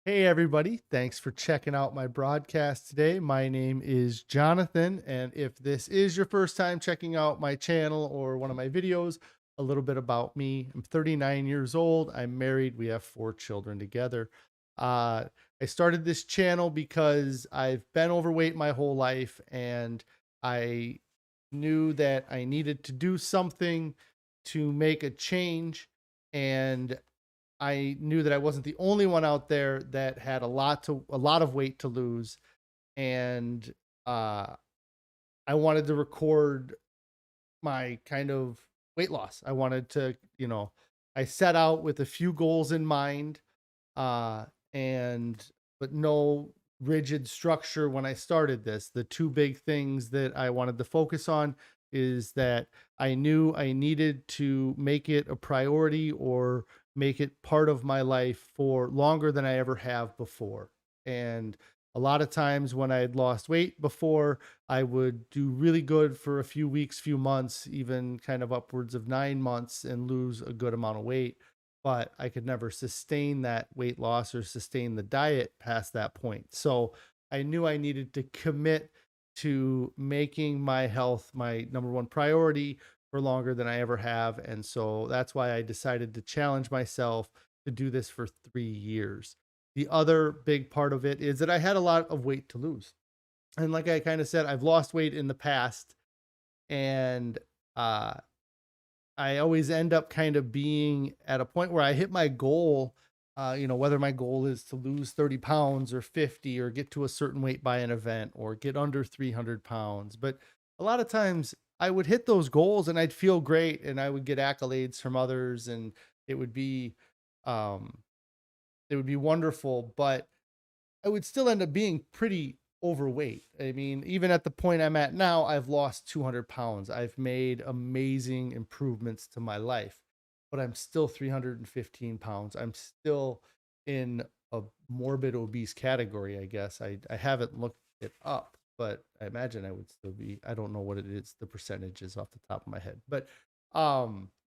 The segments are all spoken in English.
Hey, everybody. Thanks for checking out my broadcast today. My name is Jonathan. And if this is your first time checking out my channel or one of my videos, a little bit about me. I'm 39 years old. I'm married. We have 4 children together. Uh, I started this channel because I've been overweight my whole life and I knew that I needed to do something to make a change. And I knew that I wasn't the only one out there that had a lot of weight to lose, and uh, I wanted to record my kind of weight loss. I wanted to, I set out with a few goals in mind, uh, and but no rigid structure when I started this. The two big things that I wanted to focus on is that I knew I needed to make it a priority or make it part of my life for longer than I ever have before. And a lot of times when I had lost weight before, I would do really good for a few weeks, few months, even kind of upwards of 9 months and lose a good amount of weight, but I could never sustain that weight loss or sustain the diet past that point. So I knew I needed to commit to making my health my number one priority for longer than I ever have. And so that's why I decided to challenge myself to do this for 3 years. The other big part of it is that I had a lot of weight to lose. And like I kind of said, I've lost weight in the past, and uh, I always end up kind of being at a point where I hit my goal. Whether my goal is to lose 30 pounds or 50 or get to a certain weight by an event or get under 300 pounds. But a lot of times I would hit those goals and I'd feel great and I would get accolades from others and it would be, um, it would be wonderful. But I would still end up being pretty overweight. I mean, even at the point I'm at now, I've lost 200 pounds. I've made amazing improvements to my life, but I'm still 315 pounds. I'm still in a morbid obese category, I guess. I haven't looked it up, but I imagine I would still be. I don't know what it is, the percentages off the top of my head. But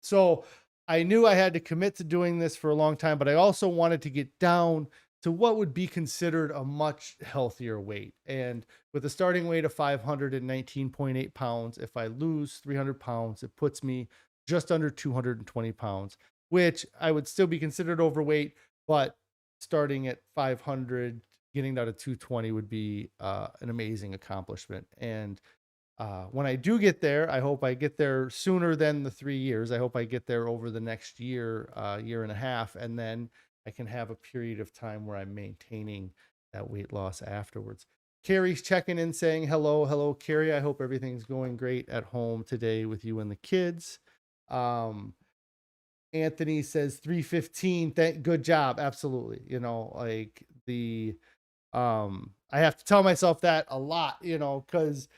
so I knew I had to commit to doing this for a long time, but I also wanted to get down to what would be considered a much healthier weight. And with a starting weight of 519.8 pounds, if I lose 300 pounds, it puts me just under 220 pounds, which I would still be considered overweight, but starting at 500, getting down to 220 would be an amazing accomplishment. And when I do get there, I hope I get there sooner than the 3 years. I hope I get there over the next year, year and a half, and then I can have a period of time where I'm maintaining that weight loss afterwards. Carrie's checking in saying, hello, hello, Carrie. I hope everything's going great at home today with you and the kids. Um, Anthony says 315. Good job. Absolutely. Like I have to tell myself that a lot, because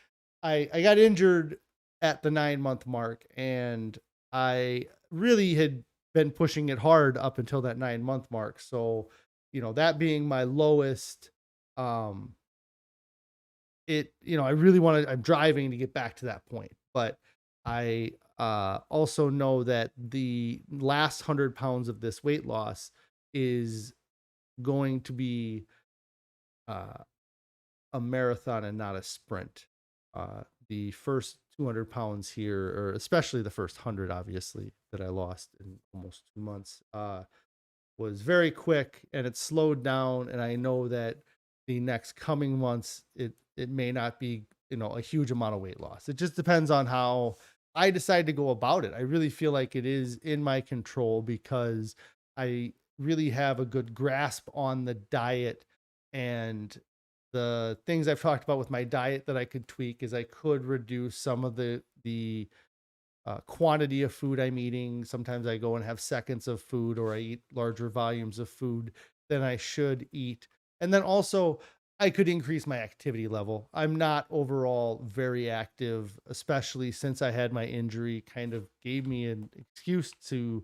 I got injured at the 9 month mark and I really had been pushing it hard up until that 9 month mark. So, that being my lowest, um, I really I'm driving to get back to that point. But I also know that the last 100 pounds of this weight loss is going to be uh, a marathon and not a sprint. The first 200 pounds here, or especially the first 100, obviously, that I lost in almost 2 months, was very quick and it slowed down. And I know that the next coming months, it may not be, a huge amount of weight loss. It just depends on how I decide to go about it. I really feel like it is in my control because I really have a good grasp on the diet and the things I've talked about with my diet that I could tweak is I could reduce some of the quantity of food I'm eating. Sometimes I go and have seconds of food, or I eat larger volumes of food than I should eat. And then also, I could increase my activity level. I'm not overall very active, especially since I had my injury, kind of gave me an excuse to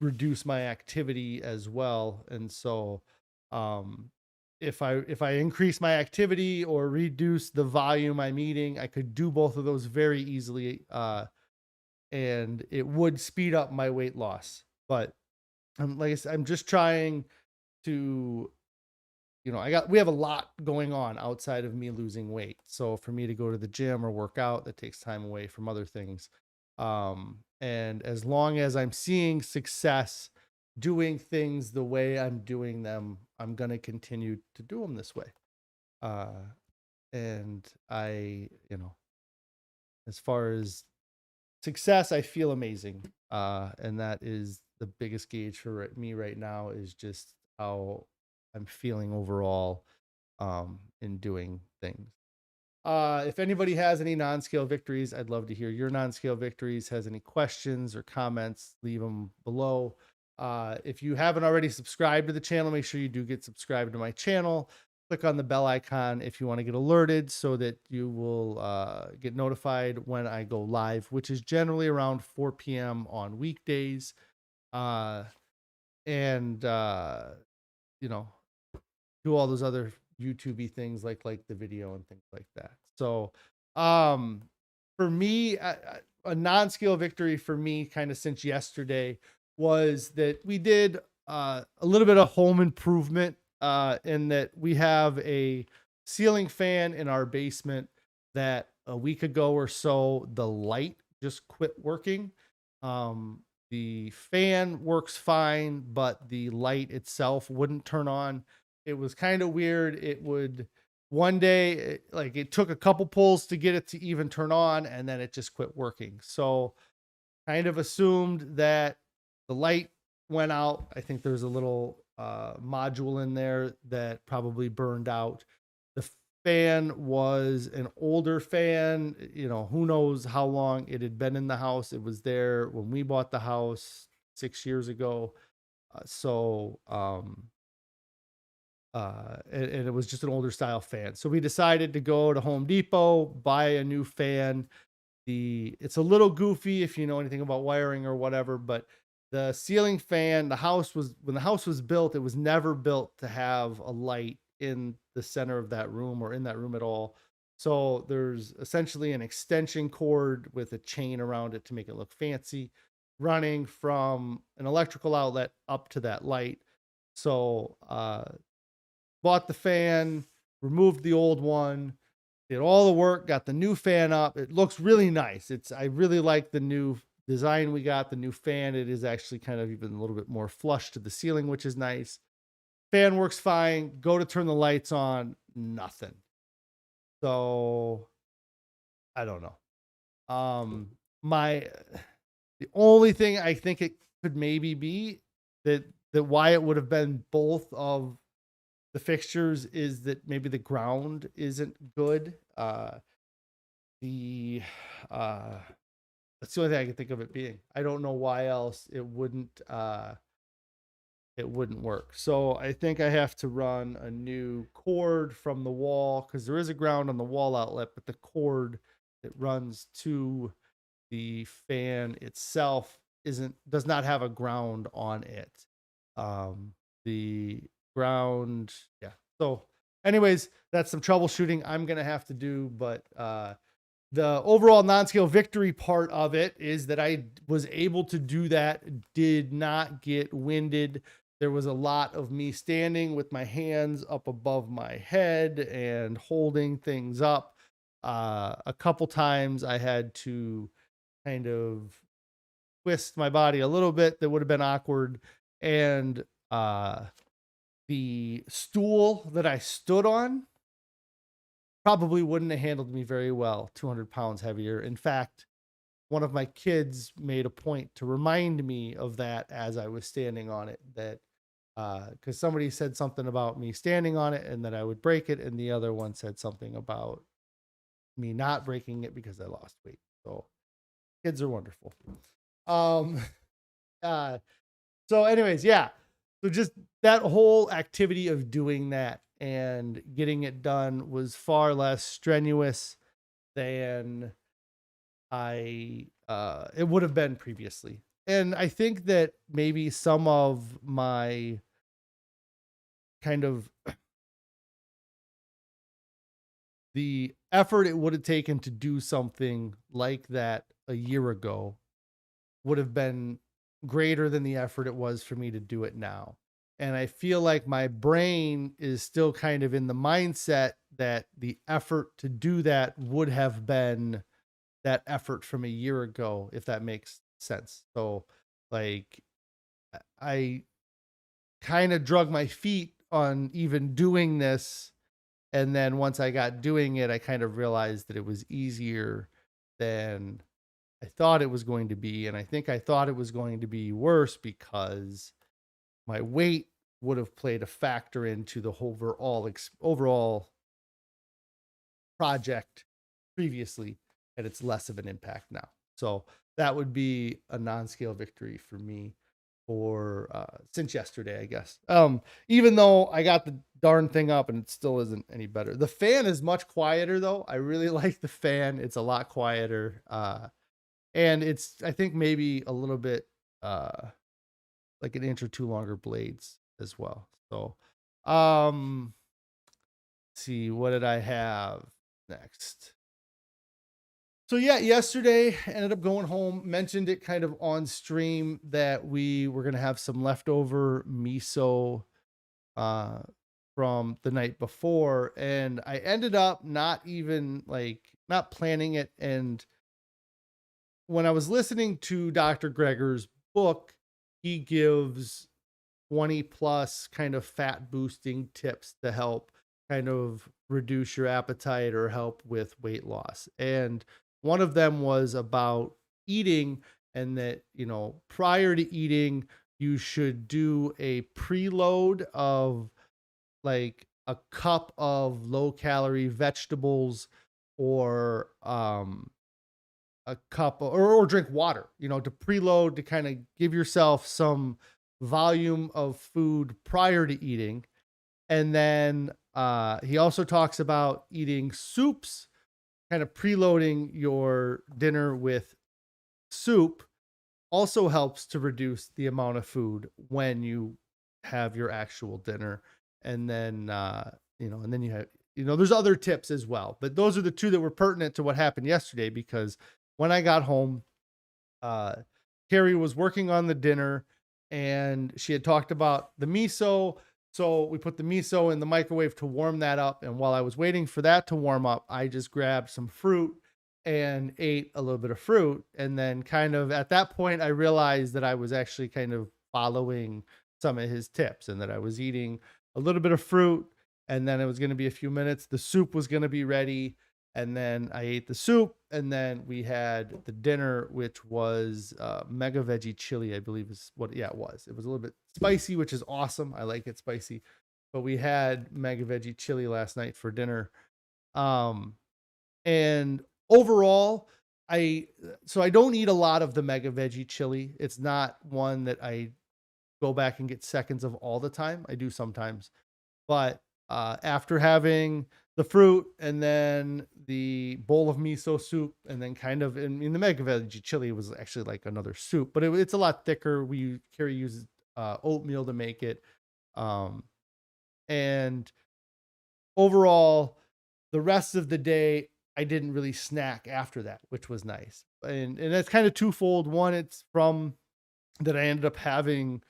reduce my activity as well. And so, um, if I increase my activity or reduce the volume I'm eating, I could do both of those very easily, and it would speed up my weight loss. But like I said, I'm just trying. to, we have a lot going on outside of me losing weight. So for me to go to the gym or work out, that takes time away from other things. And as long as I'm seeing success doing things the way I'm doing them, I'm going to continue to do them this way. And as far as success, I feel amazing. And that is the biggest gauge for me right now, is just how I'm feeling overall in doing things. If anybody has any non-scale victories, I'd love to hear your non-scale victories. Has any questions or comments, leave them below. If you haven't already subscribed to the channel, make sure you do get subscribed to my channel. Click on the bell icon if you want to get alerted, so that you will get notified when I go live, which is generally around 4 p.m. on weekdays. And do all those other YouTube-y things like the video and things like that. So for me, a non-scale victory for me kind of since yesterday was that we did a little bit of home improvement, in that we have a ceiling fan in our basement that a week ago or so, the light just quit working. The fan works fine, but the light itself wouldn't turn on. It was kind of weird. It would one day, it took a couple pulls to get it to even turn on, and then it just quit working. So kind of assumed that the light went out. I think there's a little module in there that probably burned out. The fan was an older fan. Who knows how long it had been in the house. It was there when we bought the house 6 years ago. And it was just an older style fan. So we decided to go to Home Depot, buy a new fan. It's a little goofy if you know anything about wiring or whatever, but the ceiling fan, when the house was built, it was never built to have a light in the center of that room or in that room at all. So there's essentially an extension cord with a chain around it to make it look fancy, running from an electrical outlet up to that light. So bought the fan, removed the old one, did all the work, got the new fan up. It looks really nice. I really like the new design we got, the new fan. It is actually kind of even a little bit more flush to the ceiling, which is nice. Fan works fine. Go to turn the lights on, nothing. So I don't know. The only thing I think it could maybe be that why it would have been both of the fixtures is that maybe the ground isn't good. That's the only thing I can think of it being. I don't know why else it wouldn't work. So I think I have to run a new cord from the wall, because there is a ground on the wall outlet, but the cord that runs to the fan itself does not have a ground on it. The ground, yeah. So anyways, that's some troubleshooting I'm gonna have to do, but the overall non-scale victory part of it is that I was able to do that, did not get winded. There was a lot of me standing with my hands up above my head and holding things up. A couple times I had to kind of twist my body a little bit. That would have been awkward. And the stool that I stood on probably wouldn't have handled me very well, 200 pounds heavier. In fact, one of my kids made a point to remind me of that as I was standing on it, that because somebody said something about me standing on it and that I would break it, and the other one said something about me not breaking it because I lost weight. So kids are wonderful. So anyways, yeah. So just that whole activity of doing that and getting it done was far less strenuous than it would have been previously. And I think that maybe some of my kind of the effort it would have taken to do something like that a year ago would have been greater than the effort it was for me to do it now. And I feel like my brain is still kind of in the mindset that the effort to do that would have been that effort from a year ago, if that makes sense. So, like, I kind of drug my feet on even doing this. And then once I got doing it, I kind of realized that it was easier than I thought it was going to be. And I think I thought it was going to be worse because my weight would have played a factor into the overall project previously, and it's less of an impact now. So that would be a non-scale victory for me for since yesterday, I guess. Even though I got the darn thing up and it still isn't any better. The fan is much quieter though. I really like the fan. It's a lot quieter. And it's, I think, maybe a little bit like an inch or two longer blades as well. So let's see, what did I have next? So yeah, yesterday ended up going home, mentioned it kind of on stream that we were going to have some leftover miso uh from the night before, and I ended up not planning it. And when I was listening to Dr. Greger's book, he gives 20 plus kind of fat boosting tips to help kind of reduce your appetite or help with weight loss. And one of them was about eating, and that, prior to eating, you should do a preload of like a cup of low calorie vegetables, or a cup or drink water, to preload, to kind of give yourself some volume of food prior to eating. And then he also talks about eating soups, kind of preloading your dinner with soup also helps to reduce the amount of food when you have your actual dinner. And then, and then you have, there's other tips as well, but those are the two that were pertinent to what happened yesterday, because when I got home, uh, Carrie was working on the dinner and she had talked about the miso. So we put the miso in the microwave to warm that up. And while I was waiting for that to warm up, I just grabbed some fruit and ate a little bit of fruit. And then kind of at that point, I realized that I was actually kind of following some of his tips, and that I was eating a little bit of fruit. And then it was going to be a few minutes. The soup was going to be ready. And then I ate the soup, and then we had the dinner, which was mega veggie chili, I believe is what. Yeah, it was. It was a little bit spicy, which is awesome. I like it spicy, but we had mega veggie chili last night for dinner. And overall, I don't eat a lot of the mega veggie chili. It's not one that I go back and get seconds of all the time. I do sometimes, but after having the fruit and then the bowl of miso soup, and then kind of in the mega veggie chili was actually like another soup, but it's a lot thicker. Carrie uses oatmeal to make it. Um, and overall, the rest of the day, I didn't really snack after that, which was nice. And that's kind of twofold. One, it's from that I ended up having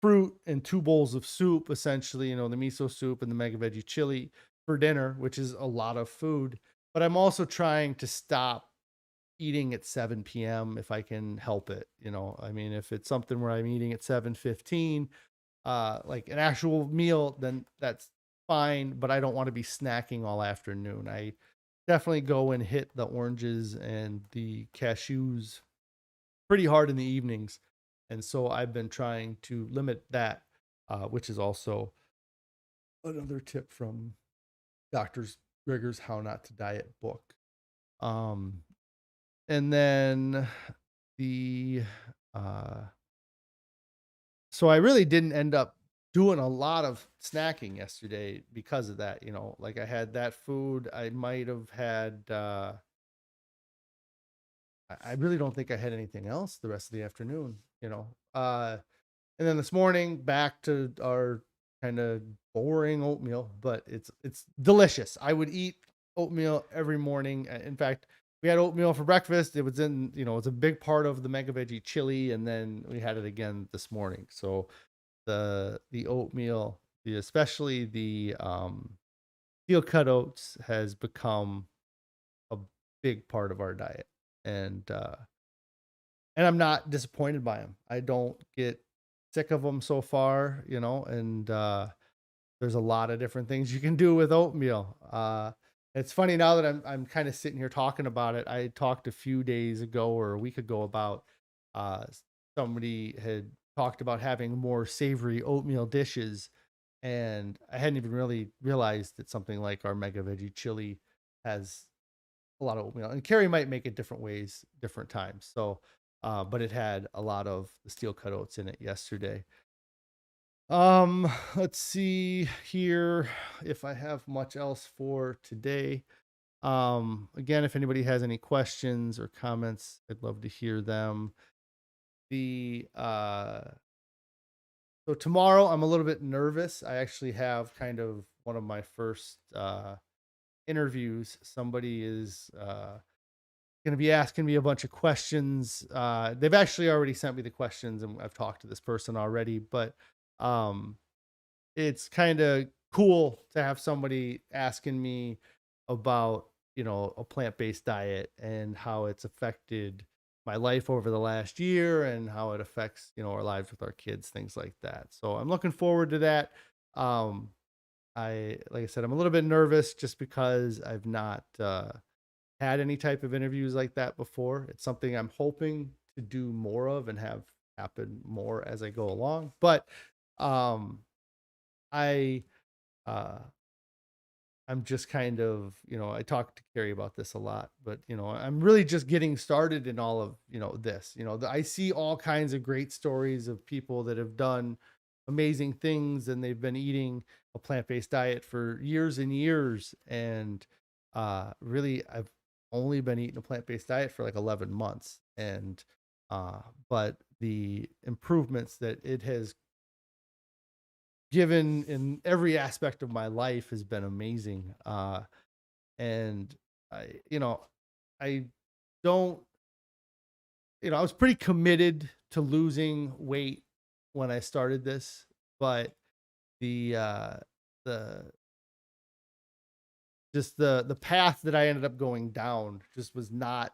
fruit and two bowls of soup, essentially, the miso soup and the mega veggie chili for dinner, which is a lot of food. But I'm also trying to stop eating at 7 p.m. if I can help it. I mean, if it's something where I'm eating at 7:15, like an actual meal, then that's fine. But I don't want to be snacking all afternoon. I definitely go and hit the oranges and the cashews pretty hard in the evenings. And so I've been trying to limit that, which is also another tip from Dr. Greger's How Not to Diet book. Um, and then the, so I really didn't end up doing a lot of snacking yesterday because of that. Like I had that food. I might have had, I really don't think I had anything else the rest of the afternoon, and then this morning back to our kind of boring oatmeal, but it's delicious. I would eat oatmeal every morning. In fact, we had oatmeal for breakfast. It was it's a big part of the mega veggie chili, and then we had it again this morning. So the oatmeal, especially the steel cut oats has become a big part of our diet. And I'm not disappointed by them. I don't get sick of them so far, and there's a lot of different things you can do with oatmeal. It's funny now that I'm kind of sitting here talking about it. I talked a few days ago or a week ago about uh, somebody had talked about having more savory oatmeal dishes, and I hadn't even really realized that something like our mega veggie chili has a lot of oatmeal. And Carrie might make it different ways, different times. So, but it had a lot of the steel cut oats in it yesterday. Let's see here if I have much else for today. Again, if anybody has any questions or comments, I'd love to hear them. The So tomorrow I'm a little bit nervous. I actually have kind of one of my first interviews. Somebody is going to be asking me a bunch of questions. They've actually already sent me the questions, and I've talked to this person already. But um, it's kind of cool to have somebody asking me about a plant-based diet and how it's affected my life over the last year and how it affects our lives with our kids, things like that. So I'm looking forward to that. um like I said, I'm a little bit nervous just because I've not had any type of interviews like that before. It's something I'm hoping to do more of and have happen more as I go along. But um I uh I'm just kind of, I talked to Carrie about this a lot, but I'm really just getting started in all of, this. I see all kinds of great stories of people that have done amazing things and they've been eating a plant-based diet for years and years. And really, I've only been eating a plant-based diet for like 11 months. And but the improvements that it has given in every aspect of my life has been amazing. And I, I don't, I was pretty committed to losing weight when I started this, but the, the, just the path that I ended up going down just was not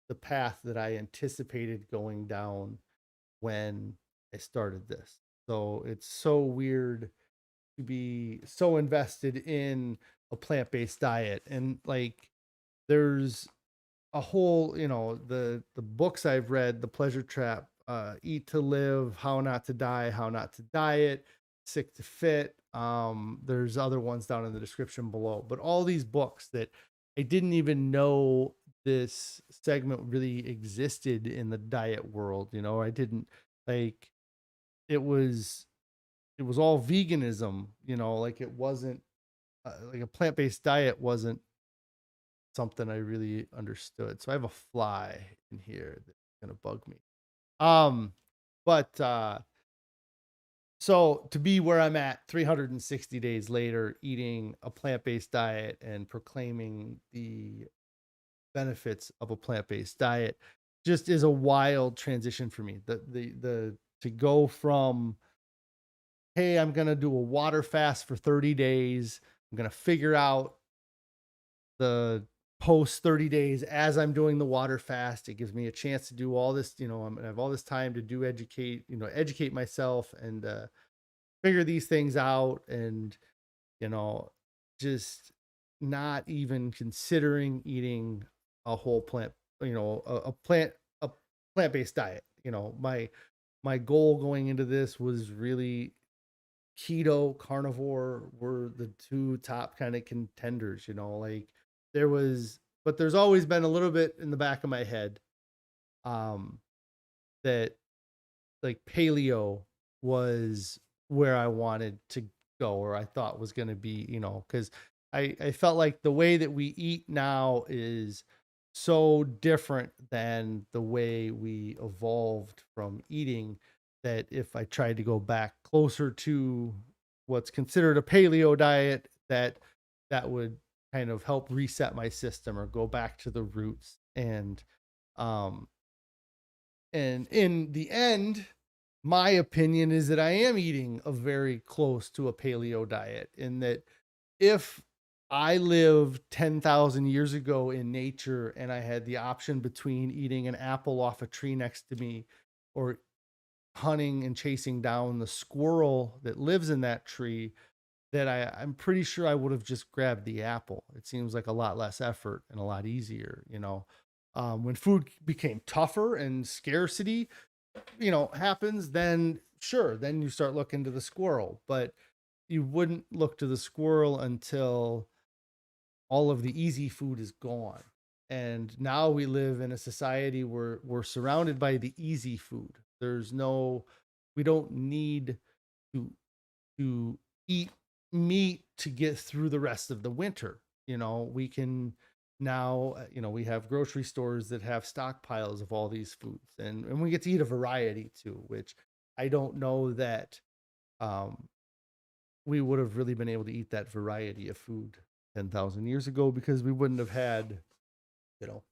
the path that I anticipated going down when I started this. So it's so weird to be so invested in a plant-based diet. And like there's a whole, the books I've read, The Pleasure Trap, Eat to Live, How Not to Die, How Not to Diet, Sick to Fit. There's other ones down in the description below, but all these books that I didn't even know this segment really existed in the diet world. I didn't like it was it was all veganism, like it wasn't like a plant-based diet wasn't something I really understood. So I have a fly in here that's gonna bug me. Um, but so to be where I'm at 360 days later, eating a plant-based diet and proclaiming the benefits of a plant-based diet just is a wild transition for me. The to go from, hey, I'm gonna do a water fast for 30 days. I'm gonna figure out the post 30 days as I'm doing the water fast. It gives me a chance to do all this, I'm gonna have all this time to educate myself and figure these things out. And, you know, just not even considering eating a whole plant, a plant-based diet. My goal going into this was really keto, carnivore were the two top kind of contenders. Like but there's always been a little bit in the back of my head um that like paleo was where I wanted to go, or I thought was going to be, because I felt like the way that we eat now is so different than the way we evolved from eating, that if I tried to go back closer to what's considered a paleo diet, that would kind of help reset my system or go back to the roots. Um and in the end, my opinion is that I am eating a very close to a paleo diet, in that if I lived 10,000 years ago in nature and I had the option between eating an apple off a tree next to me or hunting and chasing down the squirrel that lives in that tree, that I'm pretty sure I would have just grabbed the apple. It seems like a lot less effort and a lot easier, you know. When food became tougher and scarcity, happens, then sure, then you start looking to the squirrel, but you wouldn't look to the squirrel until all of the easy food is gone. And now we live in a society where we're surrounded by the easy food. We don't need to eat meat to get through the rest of the winter. We can now, we have grocery stores that have stockpiles of all these foods, and we get to eat a variety too, which I don't know that um, we would have really been able to eat that variety of food 10,000 years ago, because we wouldn't have had,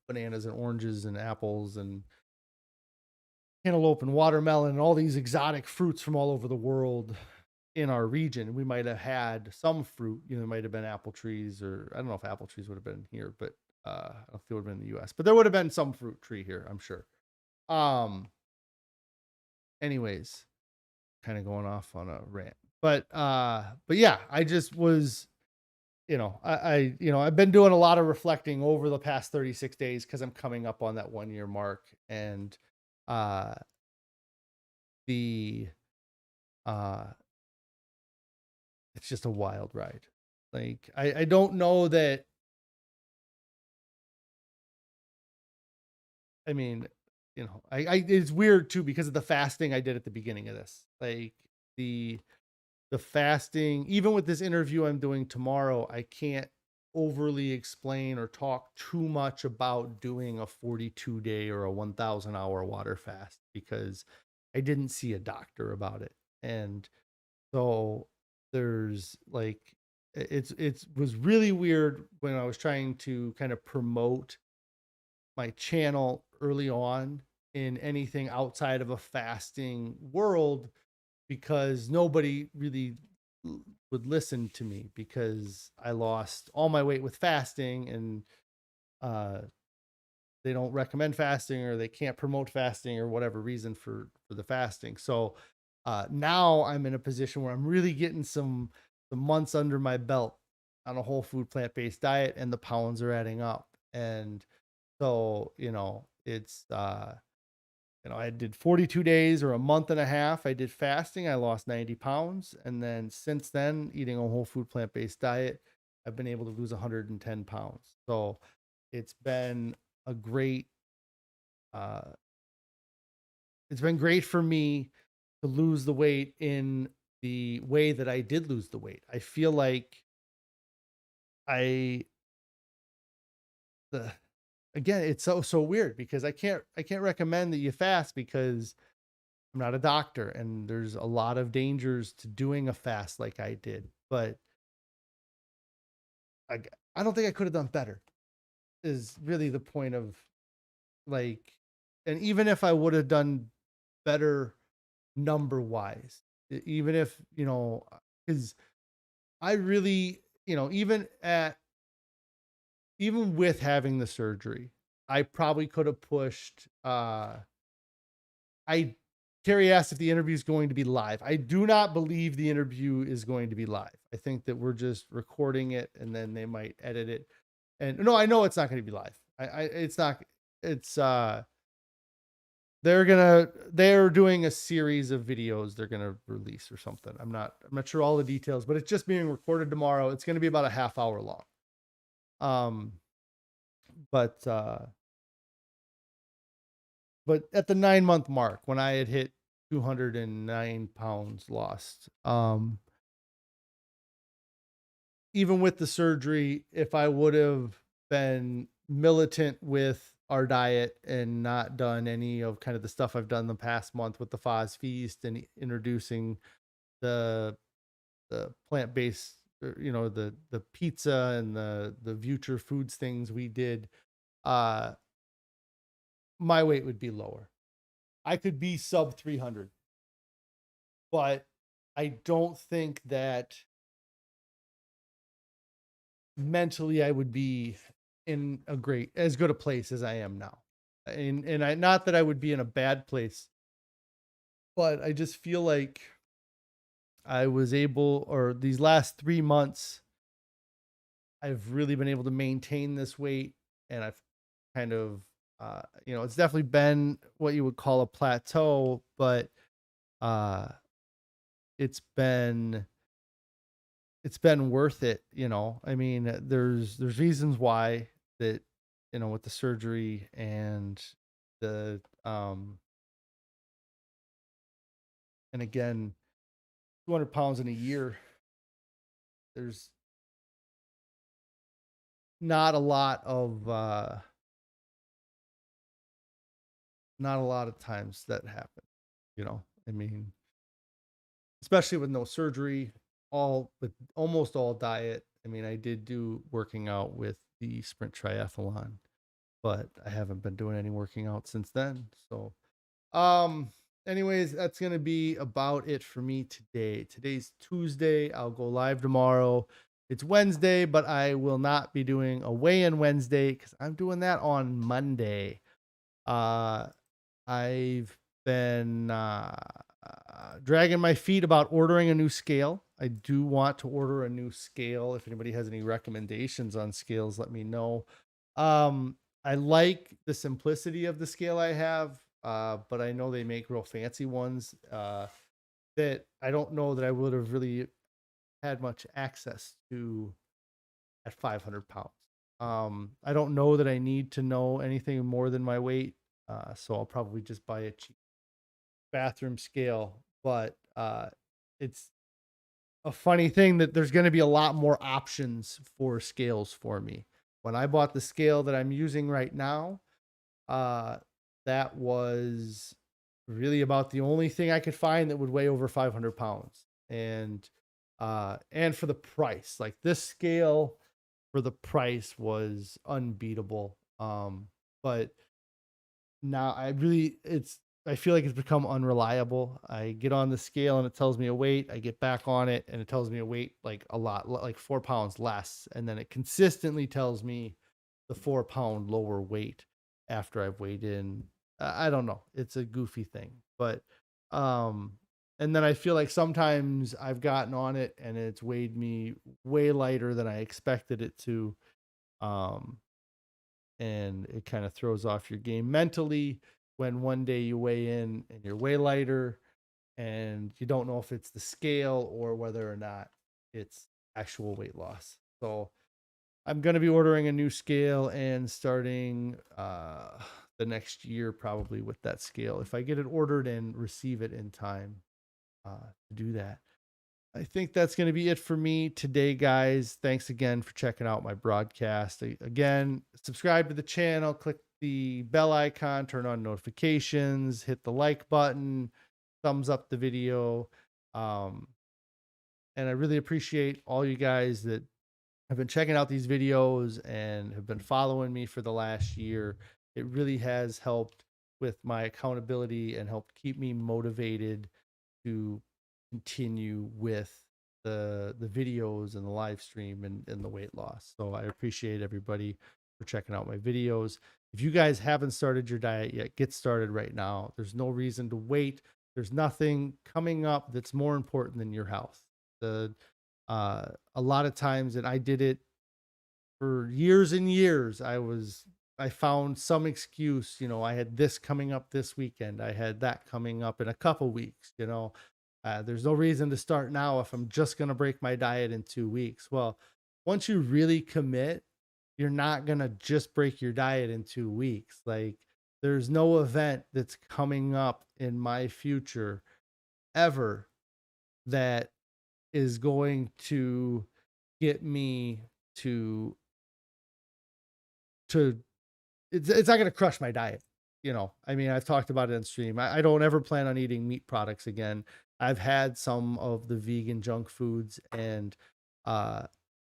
bananas and oranges and apples and cantaloupe and watermelon and all these exotic fruits from all over the world in our region. We might have had some fruit, there might have been apple trees, or I don't know if apple trees would have been here, but I don't know if they would have been in the US, but there would have been some fruit tree here, I'm sure. Anyways, kind of going off on a rant, but yeah, I just was, I've been doing a lot of reflecting over the past 36 days because I'm coming up on that 1 year mark. And uh the uh it's just a wild ride. Like, I don't know that, I mean, it's weird too because of the fasting I did at the beginning of this. Like, the fasting, even with this interview I'm doing tomorrow, I can't overly explain or talk too much about doing a 42-day or a 1,000-hour water fast, because I didn't see a doctor about it. And so there's like, it was really weird when I was trying to kind of promote my channel early on in anything outside of a fasting world, because nobody really would listen to me, because I lost all my weight with fasting, and uh, they don't recommend fasting, or they can't promote fasting, or whatever reason for the fasting. So now I'm in a position where I'm really getting some months under my belt on a whole food plant-based diet, and the pounds are adding up. And so, it's I did 42 days or a month and a half. I did fasting. I lost 90 pounds. And then since then, eating a whole food plant-based diet, I've been able to lose 110 pounds. So it's been a great, uh, it's been great for me to lose the weight in the way that I did lose the weight. I feel like I, the, again, it's so weird, because I can't recommend that you fast, because I'm not a doctor, and there's a lot of dangers to doing a fast like I did. But I, I don't think I could have done better, is really the point of, like, and even if I would have done better number wise, even if, because I really, even with having the surgery, I probably could have pushed, I Terry asked if the interview is going to be live. I do not believe the interview is going to be live. I think that we're just recording it, and then they might edit it. And no, I know it's not going to be live. It's not. It's they're doing a series of videos they're gonna release or something. I'm not sure all the details, but it's just being recorded tomorrow. It's going to be about a half hour long. Um, but at the 9 month mark, when I had hit 209 pounds lost, even with the surgery, if I would have been militant with our diet and not done any of kind of the stuff I've done the past month with the Foz Feast and introducing the plant based, the pizza and the future foods things we did, uh, my weight would be lower. I could be sub 300. but I don't think that mentally I would be in as good a place as I am now. And I, not that I would be in a bad place, but I just feel like I was able, or these last 3 months, I've really been able to maintain this weight, and I've kind of, it's definitely been what you would call a plateau, but uh, it's been it's been worth it. I mean, there's reasons why that, with the surgery and the and again, 200 pounds in a year. There's not a lot of not a lot of times that happen. I mean, especially with no surgery, all with almost all diet. I mean, I did do working out with the sprint triathlon, but I haven't been doing any working out since then. So, um, anyways, that's gonna be about it for me today. Today's Tuesday. I'll go live tomorrow. It's Wednesday, but I will not be doing a weigh-in Wednesday because I'm doing that on Monday. Uh, I've been dragging my feet about ordering a new scale. I do want to order a new scale. If anybody has any recommendations on scales, let me know. I like the simplicity of the scale I have, but I know they make real fancy ones that I don't know that I would have really had much access to at 500 pounds. I don't know that I need to know anything more than my weight, so I'll probably just buy a cheap bathroom scale. But it's a funny thing that there's going to be a lot more options for scales for me. When I bought the scale that I'm using right now, uh, that was really about the only thing I could find that would weigh over 500 pounds. And for the price, like this scale for the price was unbeatable. But now I feel like it's become unreliable. I get on the scale and it tells me a weight. I get back on it and it tells me a weight like a lot, like 4 pounds less. And then it consistently tells me the 4 pound lower weight after I've weighed in. I don't know. It's a goofy thing, but, um, and then I feel like sometimes I've gotten on it and it's weighed me way lighter than I expected it to. Um, and it kind of throws off your game mentally when one day you weigh in and you're way lighter and you don't know if it's the scale or whether or not it's actual weight loss. So I'm going to be ordering a new scale and starting the next year probably with that scale if I get it ordered and receive it in time to do that. I think that's going to be it for me today, guys. Thanks again for checking out my broadcast. Again, subscribe to the channel, click the bell icon, turn on notifications, hit the like button, thumbs up the video. Um, and I really appreciate all you guys that have been checking out these videos and have been following me for the last year. It really has helped with my accountability and helped keep me motivated to continue with the videos and the live stream and the weight loss. So I appreciate everybody for checking out my videos. If you guys haven't started your diet yet, get started right now. There's no reason to wait. There's nothing coming up that's more important than your health. The a lot of times, and I did it for years and years, I found some excuse. I had this coming up this weekend, I had that coming up in a couple weeks. There's no reason to start now if I'm just going to break my diet in 2 weeks. Well, once you really commit, you're not going to just break your diet in 2 weeks. Like, there's no event that's coming up in my future ever that is going to get me to to it's not going to crush my diet. I mean, I've talked about it in stream. I don't ever plan on eating meat products again. I've had some of the vegan junk foods, and uh,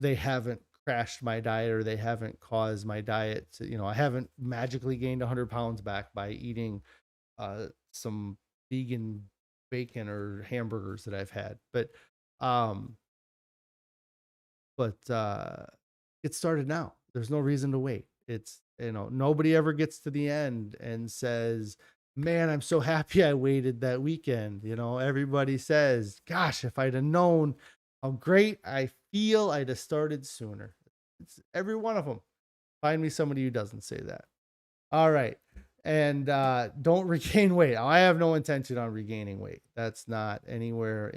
they haven't crashed my diet, or they haven't caused my diet to, I haven't magically gained 100 pounds back by eating some vegan bacon or hamburgers that I've had. Um, but get started now. There's no reason to wait. It's, nobody ever gets to the end and says, man, I'm so happy I waited that weekend. Everybody says, gosh, if I'd have known how great I feel, I'd have started sooner. It's every one of them. Find me somebody who doesn't say that. All right. And don't regain weight. I have no intention on regaining weight. That's not uh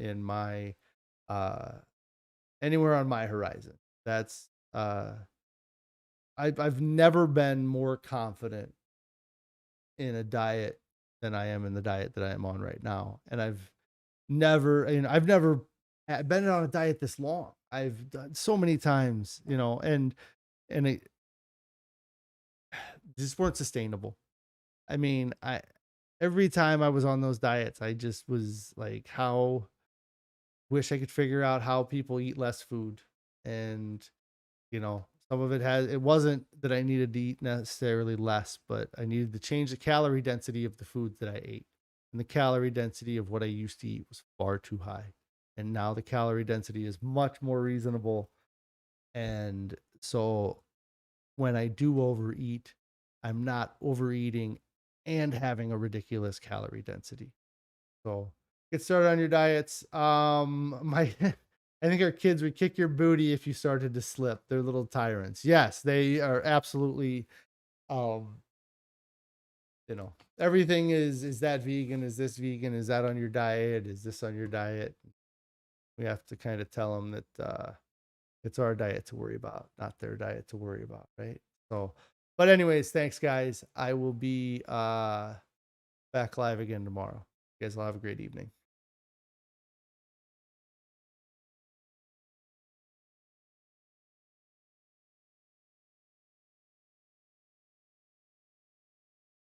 anywhere on my horizon. That's I've never been more confident in a diet than I am in the diet that I am on right now. And I've never been on a diet this long. I've done so many times, and it just weren't sustainable. I mean, I every time I was on those diets, I just was like, how wish I could figure out how people eat less food. And, some of it wasn't that I needed to eat necessarily less, but I needed to change the calorie density of the foods that I ate. And the calorie density of what I used to eat was far too high. And now the calorie density is much more reasonable. And so when I do overeat, I'm not overeating and having a ridiculous calorie density. So get started on your diets. My I think our kids would kick your booty if you started to slip. They're little tyrants. Yes, they are absolutely um, everything is that vegan? Is this vegan? Is that on your diet? Is this on your diet? We have to kind of tell them that it's our diet to worry about, not their diet to worry about, right? So, but anyways, thanks guys. I will be back live again tomorrow. You guys will have a great evening.